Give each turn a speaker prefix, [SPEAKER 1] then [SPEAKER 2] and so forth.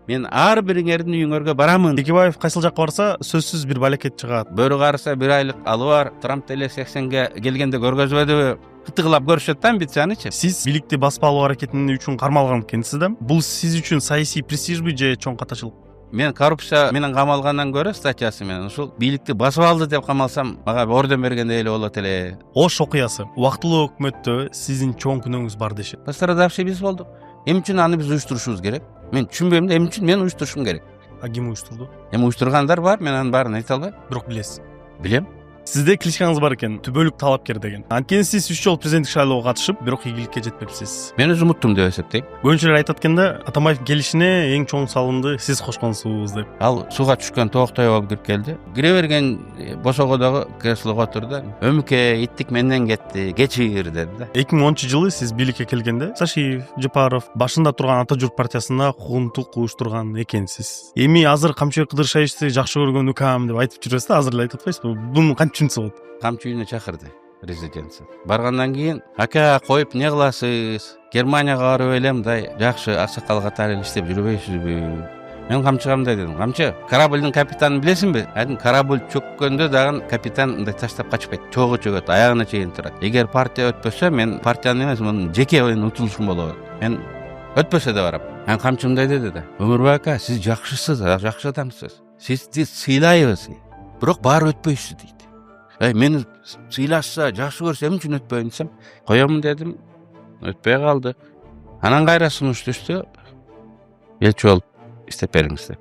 [SPEAKER 1] Мен ар бириңердин үйүңөргө барамын.
[SPEAKER 2] Текебаев кайсыл жакка барса сөзсүз бир балекет чыгат.
[SPEAKER 1] Бөрү карыса 1 айлык алуу бар. Трамп деле 80ге келгенде көргөзбөдүбү? Кытыгылап көрүшөт да амбициянычы.
[SPEAKER 2] Сиз бийликти басып алуу аракетин үчүн кармалган экенсиз да. Бул сиз үчүн саясий престижби же чоң катачылык?
[SPEAKER 1] Мен коррупция менен камалгандан көрө статьясы менен ушул бийликти басып алды деп камалсам, мага орден бергендей эле болот эле.
[SPEAKER 2] Ош окуясы. Убактылуу өкмөттө сиздин чоң күнөөңүз бар дешет.
[SPEAKER 1] Пострадавший биз болдук. Эмне үчүн аны биз уюштурушубуз керек? Мен түшүнбөйм да, эмне үчүн мен уюштурушум керек?
[SPEAKER 2] А ким уюштурду?
[SPEAKER 1] Эми уюштургандар бар, мен анын баарын айта албайм.
[SPEAKER 2] Бирок билесиз.
[SPEAKER 1] Билем.
[SPEAKER 2] Сизде кличкаңыз бар экен, түбөлүк талапкер деген. Анткени сиз 3 жолу президенттик шайлоого катышып, бирок ийгиликке жетпепсиз.
[SPEAKER 1] Мен өзүм уттум деп эсептейм.
[SPEAKER 2] Көбүнчөлөр айтат экен да, Атамбаевдин келишине эң чоң салымды сиз кошконсуз деп.
[SPEAKER 1] Ал сууга түшкөн тооктой болуп кирип келди. Кире берген босогодогу креслого отурду. Өмүкө иттик менден кетти, кечир деди да.
[SPEAKER 2] 2010-жылы сиз бийликке келгенде Сашиев, Жапаров башында турган Ата журт партиясына куугунтук уюштурган экенсиз. Эми азыр Камчыбек Кыдыршаевди жакшы көргөн укам деп айтып жүрөсүз да, азыр эле айтып атпайсызбы? Буну кантип түшүнсө болот?
[SPEAKER 1] Камчы үйүнө чакырды резиденция. Баргандан кийин ака коюп не кыласыз? Германияга барып элем, мындай жакшы аксакал катары иштеп жүрбөйсүзбү? Мен Камчыга мындай дедим. Камчы, корабльдин капитанын билесиңби? Айдым, корабль чөккөндө дагы капитан мындай таштап качпайт. Чогуу чөгөт, аягына чейин турат. Эгер партия өтпөсө, мен партиянын эмес, мунун жеке утулушум болот. Мен өтпөсө да барам. Мен Камчы мындай деди да. Өмүрбай ака, сиз жакшысыз, жакшы адамсыз. Сизди сыйлайбыз. Бирок баары өтпөйсүз дейт. Мени сыйлашса, жакшы көрсө эмне үчүн өтпөйүн десем, коёмун дедим. Өтпөй калды. Анан кайра сунуш түштү. Элчи болуп иштеп бериңиз деп.